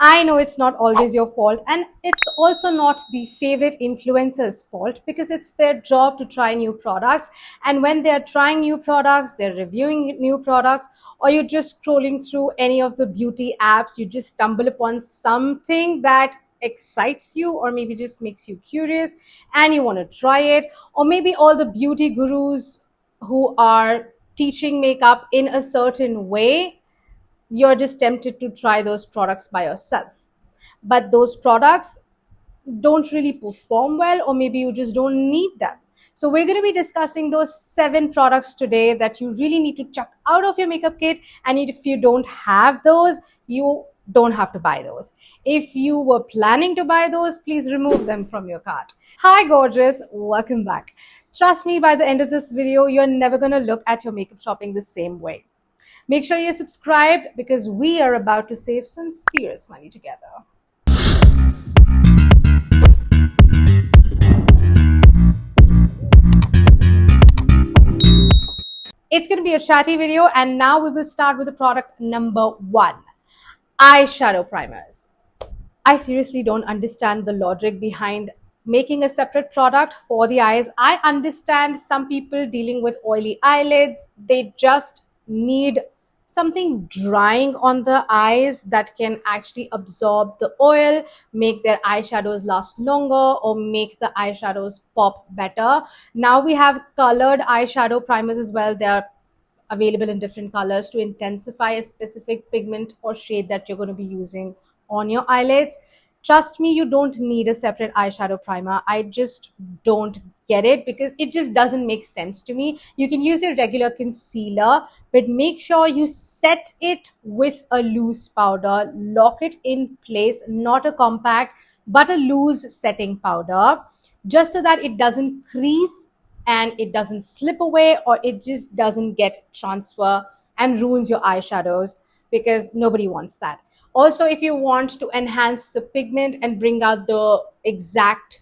I know it's not always your fault, and it's also not the favorite influencer's fault because it's their job to try new products. And when they're trying new products, they're reviewing new products, or you're just scrolling through any of the beauty apps, you just stumble upon something that excites you or maybe just makes you curious and you want to try it. Or maybe all the beauty gurus who are teaching makeup in a certain way, you're just tempted to try those products by yourself. But those products don't really perform well, or maybe you just don't need them. So, we're going to be discussing those 7 products today that you really need to chuck out of your makeup kit. And if you don't have those, you don't have to buy those. If you were planning to buy those, please remove them from your cart. Hi, gorgeous. Welcome back. Trust me, by the end of this video, you're never going to look at your makeup shopping the same way. Make sure you're subscribed because we are about to save some serious money together. It's going to be a chatty video, and now we will start with the product number 1, eyeshadow primers. I seriously don't understand the logic behind making a separate product for the eyes. I understand some people dealing with oily eyelids, they just need something drying on the eyes that can actually absorb the oil, make their eyeshadows last longer, or make the eyeshadows pop better. Now we have colored eyeshadow primers as well. They're available in different colors to intensify a specific pigment or shade that you're going to be using on your eyelids. Trust me, you don't need a separate eyeshadow primer. I just don't get it because it just doesn't make sense to me. You can use your regular concealer, but make sure you set it with a loose powder, lock it in place, not a compact, but a loose setting powder, just so that it doesn't crease and it doesn't slip away, or it just doesn't get transfer and ruins your eyeshadows, because nobody wants that. Also, if you want to enhance the pigment and bring out the exact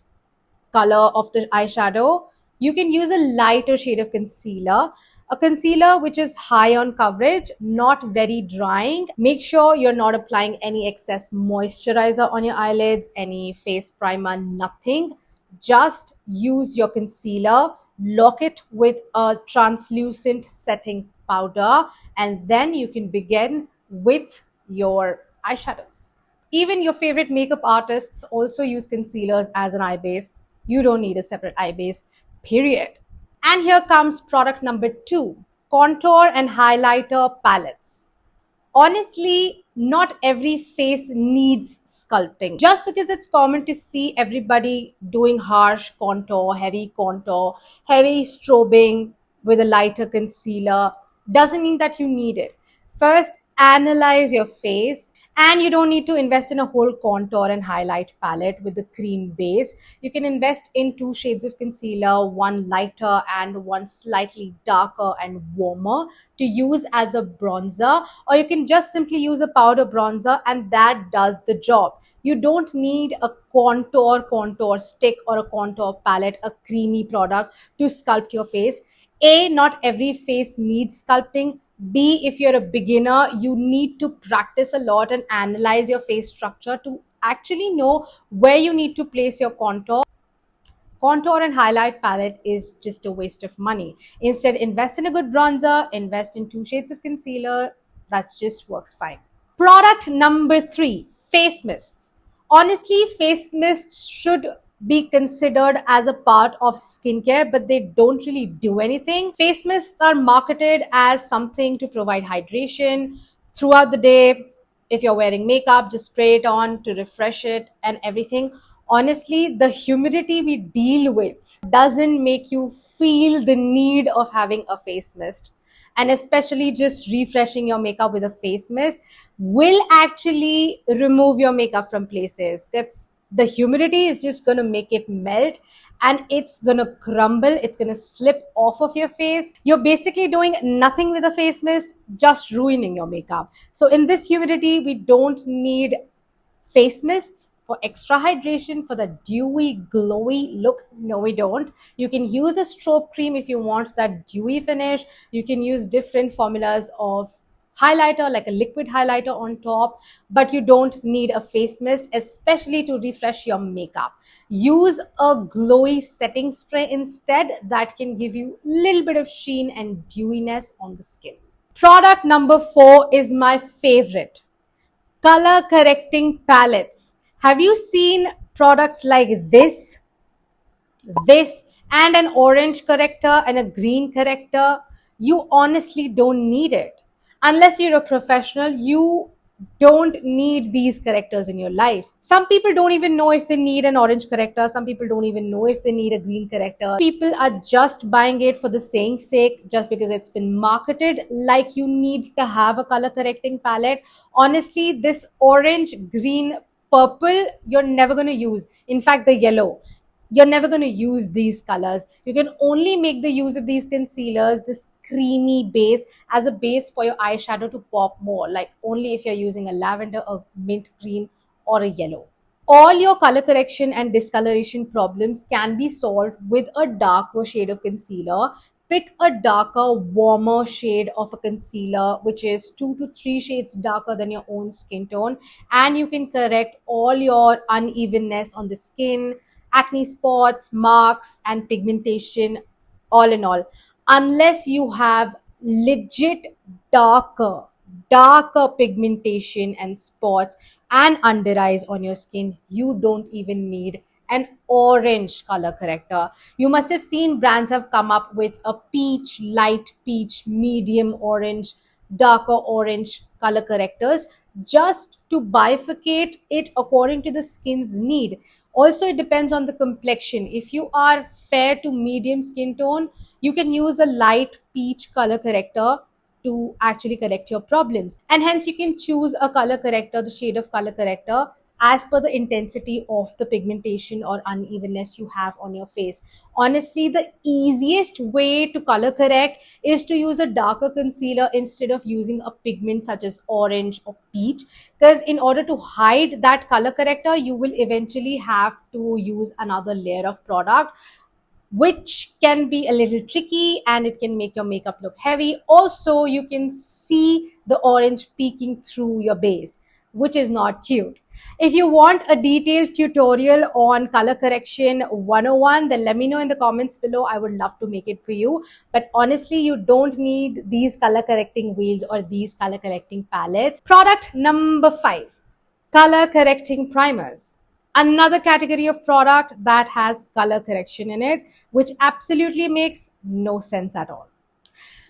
color of the eyeshadow, you can use a lighter shade of concealer. A concealer which is high on coverage, not very drying. Make sure you're not applying any excess moisturizer on your eyelids, any face primer, nothing. Just use your concealer, lock it with a translucent setting powder, and then you can begin with your eyeshadows. Even your favorite makeup artists also use concealers as an eye base. You don't need a separate eye base, period. And here comes product number 2, contour and highlighter palettes. Honestly, not every face needs sculpting. Just because it's common to see everybody doing harsh contour, heavy strobing with a lighter concealer, doesn't mean that you need it. First, analyze your face. And you don't need to invest in a whole contour and highlight palette with the cream base. You can invest in 2 shades of concealer, one lighter and one slightly darker and warmer, to use as a bronzer, or you can just simply use a powder bronzer and that does the job. You don't need a contour stick or a contour palette, a creamy product to sculpt your face. A, not every face needs sculpting. B, if you're a beginner, you need to practice a lot and analyze your face structure to actually know where you need to place your contour. Contour and highlight palette is just a waste of money. Instead, invest in a good bronzer, invest in 2 shades of concealer. That just works fine. Product number 3, face mists. Honestly, face mists should be considered as a part of skincare, but they don't really do anything. Face mists are marketed as something to provide hydration throughout the day. If you're wearing makeup, just spray it on to refresh it and everything. Honestly, the humidity we deal with doesn't make you feel the need of having a face mist. And especially just refreshing your makeup with a face mist will actually remove your makeup from places. That's the humidity is just going to make it melt and it's going to crumble, it's going to slip off of your face. You're basically doing nothing with a face mist, just ruining your makeup. So in this humidity, we don't need face mists for extra hydration, for the dewy, glowy look. No, we don't. You can use a strobe cream if you want that dewy finish. You can use different formulas of highlighter, like a liquid highlighter on top, but you don't need a face mist, especially to refresh your makeup. Use a glowy setting spray instead that can give you a little bit of sheen and dewiness on the skin. Product number 4 is my favorite, color correcting palettes. Have you seen products like this and an orange corrector and a green corrector? You honestly don't need it. Unless you're a professional, you don't need these correctors in your life. Some people don't even know if they need an orange corrector. Some people don't even know if they need a green corrector. People are just buying it for the saying sake, just because it's been marketed like you need to have a color correcting palette. Honestly, this orange, green, purple, you're never going to use. In fact, the yellow, you're never going to use these colors. You can only make the use of these concealers, this creamy base, as a base for your eyeshadow to pop more, like only if you're using a lavender, a mint green, or a yellow. All your color correction and discoloration problems can be solved with a darker shade of concealer. Pick a darker, warmer shade of a concealer, which is 2 to 3 shades darker than your own skin tone, and you can correct all your unevenness on the skin, acne spots, marks, and pigmentation, all in all. Unless you have legit darker pigmentation and spots and under eyes on your skin, you don't even need an orange color corrector. You must have seen brands have come up with a peach, light peach, medium orange, darker orange color correctors, just to bifurcate it according to the skin's need. Also, it depends on the complexion. If you are fair to medium skin tone, you can use a light peach color corrector to actually correct your problems. And hence, you can choose a color corrector, the shade of color corrector, as per the intensity of the pigmentation or unevenness you have on your face. Honestly, the easiest way to color correct is to use a darker concealer instead of using a pigment such as orange or peach, because in order to hide that color corrector, you will eventually have to use another layer of product, which can be a little tricky and it can make your makeup look heavy. Also, you can see the orange peeking through your base, which is not cute. If you want a detailed tutorial on color correction 101, then let me know in the comments below. I would love to make it for you. But honestly, you don't need these color correcting wheels or these color correcting palettes. Product number 5, color correcting primers. Another category of product that has color correction in it, which absolutely makes no sense at all.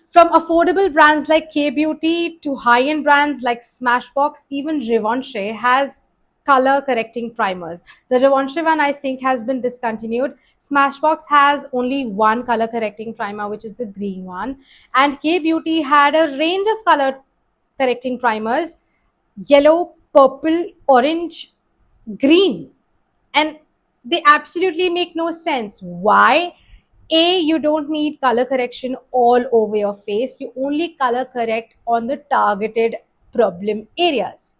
From affordable brands like K-Beauty to high-end brands like Smashbox, even Givenchy has color correcting primers. The Givenchy one, I think, has been discontinued. Smashbox has only one color correcting primer, which is the green one. And K-Beauty had a range of color correcting primers: yellow, purple, orange, green, and they absolutely make no sense. Why? A, you don't need color correction all over your face. You only color correct on the targeted problem areas.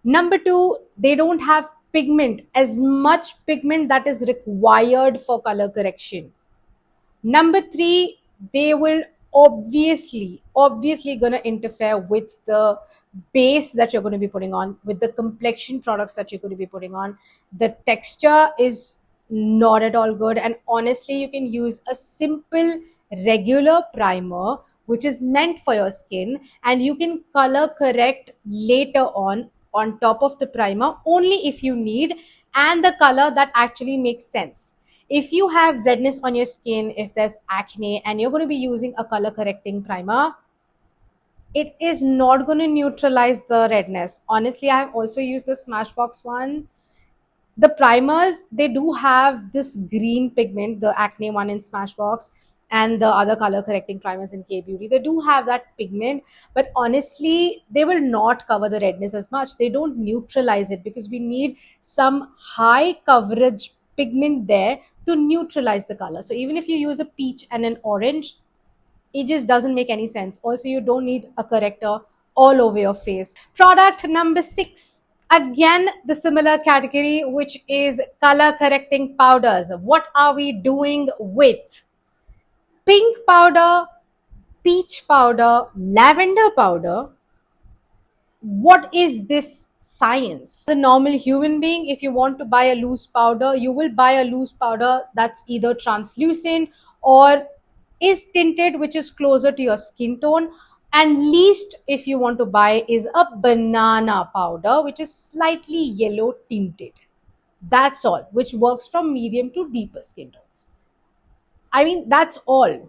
Number 2, they don't have pigment, as much pigment that is required for color correction. Number 3, they will obviously going to interfere with the base that you're going to be putting on, with the complexion products that you're going to be putting on. The texture is not at all good, and honestly, you can use a simple regular primer which is meant for your skin, and you can color correct later on top of the primer only if you need, and the color that actually makes sense. If you have redness on your skin, if there's acne, and you're going to be using a color correcting primer, it is not going to neutralize the redness. Honestly, I have also used the Smashbox one. The primers, they do have this green pigment, the acne one in Smashbox and the other color correcting primers in K-Beauty. They do have that pigment, but honestly, they will not cover the redness as much. They don't neutralize it, because we need some high coverage pigment there to neutralize the color. So even if you use a peach and an orange, it just doesn't make any sense. Also, you don't need a corrector all over your face. Product number 6, again the similar category, which is color correcting powders. What are we doing with pink powder, peach powder, lavender powder, what is this science? The normal human being, if you want to buy a loose powder, you will buy a loose powder that's either translucent or is tinted, which is closer to your skin tone. And least, if you want to buy, is a banana powder, which is slightly yellow tinted. That's all, which works from medium to deeper skin tones. I mean, that's all.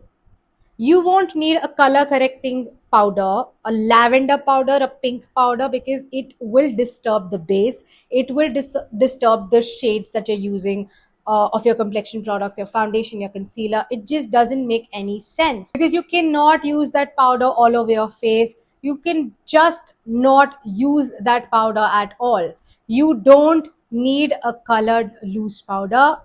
You won't need a color correcting powder, a lavender powder, a pink powder, because it will disturb the base. It will disturb the shades that you're using of your complexion products, your foundation, your concealer. It just doesn't make any sense because you cannot use that powder all over your face. You can just not use that powder at all. You don't need a colored loose powder.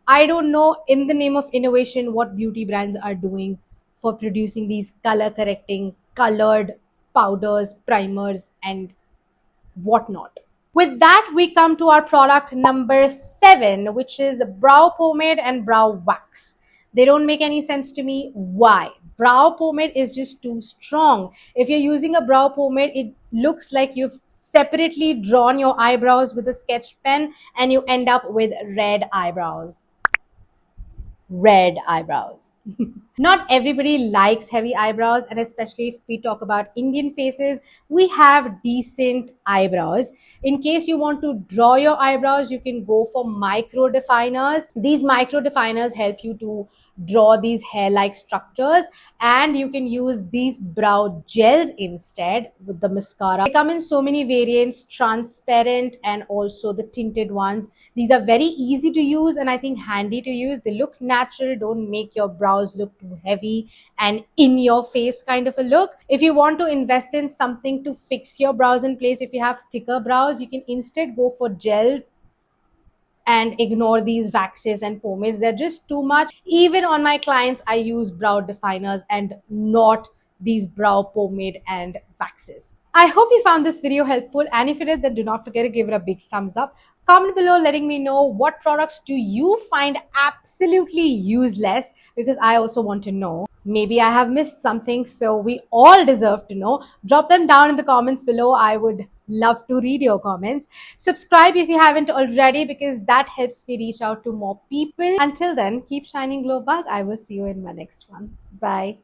I don't know, in the name of innovation, what beauty brands are doing for producing these color correcting, colored powders, primers, and whatnot. With that, we come to our product number 7, which is brow pomade and brow wax. They don't make any sense to me. Why? Brow pomade is just too strong. If you're using a brow pomade, it looks like you've separately drawn your eyebrows with a sketch pen and you end up with red eyebrows. Red eyebrows. Not everybody likes heavy eyebrows, and especially if we talk about Indian faces, we have decent eyebrows. In case you want to draw your eyebrows, you can go for micro definers. These micro definers help you to draw these hair-like structures, and you can use these brow gels instead with the mascara. They come in so many variants, transparent and also the tinted ones. These are very easy to use and I think handy to use. They look natural, don't make your brows look too heavy and in your face kind of a look. If you want to invest in something to fix your brows in place, if you have thicker brows, you can instead go for gels and ignore these waxes and pomades. They're just too much. Even on my clients, I use brow definers and not these brow pomade and waxes. I hope you found this video helpful, and if you did, then do not forget to give it a big thumbs up. Comment below letting me know what products do you find absolutely useless, because I also want to know. Maybe I have missed something, so we all deserve to know. Drop them down in the comments below. I would love to read your comments. Subscribe if you haven't already, because that helps me reach out to more people. Until then, keep shining, glow bug. I will see you in my next one. Bye.